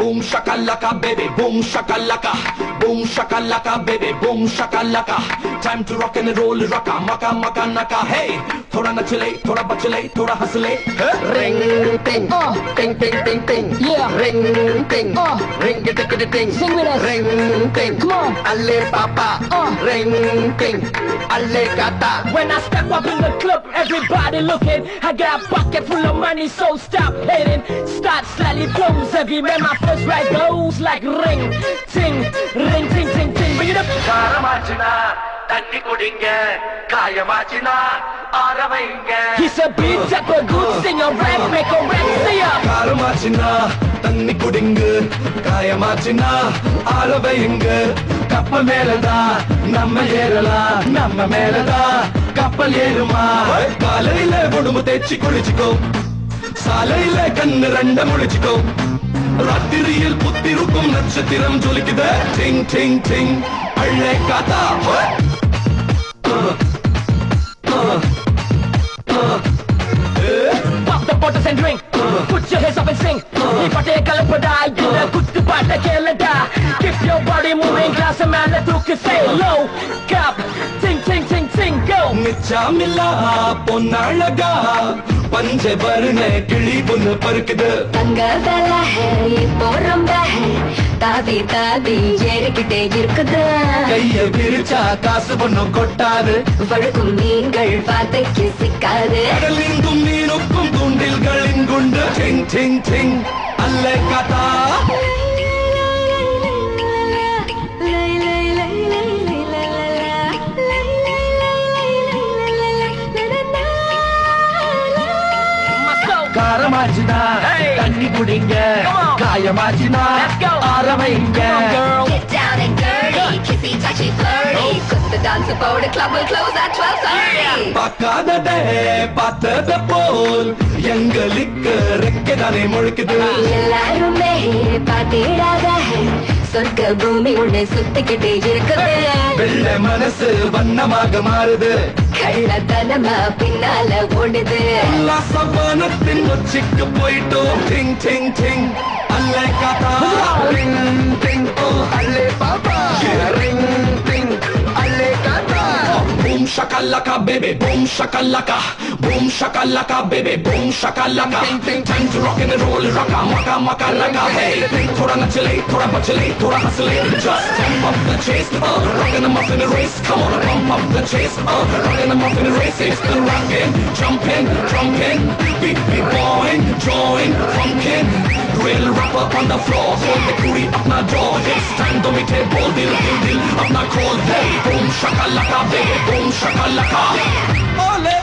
boom shakalaka baby, boom shakalaka, boom shakalaka baby, boom shakalaka. Time to rock and roll, rocka, maka maka naka. Hey, thoda nachle, thoda bachle, thoda hasle. Ring ting, ting ting ting ting. Yeah. Ring ting, ring it ting. Sing with us. Ring ting, Come on. alle papa. Ring ting, alle gata. When I step up in the club, everybody looking. I got a pocket full of money, so stop hating. Start slightly blows heavy, man. My first ride goes like ring, ting, ring, ting, ting, ting. Bring it up. காரமாச்சுனா தண்ணி குடிங்க காயமாச்சுனா ஆற வைங்க He's a beat that a good singer, rap, make a rap, say up. காரமாச்சுனா தண்ணி குடிங்க காயமாச்சுனா ஆளவையுங்க கப்பல் மேலதான் நம்ம ஏறலாம் நம்ம மேலதான் கப்பல் ஏறுமா காலையில உடம்பு தேய்ச்சி குளிச்சுக்கோ சாலையில கண்ணு ரெண்ட முடிச்சுக்கோ ராத்திரியில் புத்திருக்கும் நட்சத்திரம் ஜொலிக்குது டிங் டிங் டிங் அள்ளே காத்தா Pop the bottles and drink. Put your hands up and sing. Ni pate kalapada, ila kuttu pata kelada. Keep your body moving, glass a man that took say low. Cup, ting ting ting ting go. மிச்சாமில்லா பொன்னழகா பஞ்ச வர்ண கிளி பொண்ணு பருக்குது தங்க வேலை இப்போ ரொம்ப தாதி தாதி ஏறிக்கிட்டே இருக்குது கைய விரிச்சா காசு பொண்ணு கொட்டாது வழுக்கும் நீங்கள் வார்த்தைக்கு சிக்காது கடலிங்கும் மீனுக்கும் தூண்டில்களின் குண்டு டிங் டிங் டிங் அல்ல கதா காரமாச்சுனா தண்ணி குடிங்க காயமாச்சுனா ஆற வைங்க Get down and dirty, kissy, touchy, flirty. Put the dancer for the club will close at 12:30. பார்க்காததே பார்த்தத போல் எங்களுக்கு ரெக்கதானே முழுக்குது எல்லாருமே பாத்திடாத சொர்க்க பூமி உன்னை சுத்திக்கிட்டே இருக்குது வெள்ள மனசு வண்ணமாக மாறுது கள்ளத்தனமா பின்னால ஓடுது உல்லாசவானத்தின் உச்சிக்கு போயிட்டோம் டிங் டிங் டிங் அல்ல கதா Ring ting, alle papa. Ring ting, alle gata. boom shakalaka baby, boom shakalaka, boom shakalaka baby, boom shakalaka. Time to rock and roll, rocka maka maka naka. Hey, thoda nachle, thoda bachle, thoda hasle. Just pump up the chase, rockin' 'em up in the race. Come on, pump up the chase, rockin' 'em up in the race. It's the rockin', jumpin', drumpin', beat boy, join, funkin'. Real rapper on the floor, hold the booty up my door. It's time to meet a bold deal up my call. Hey, boom shakalaka baby, boom shakalaka. Ole.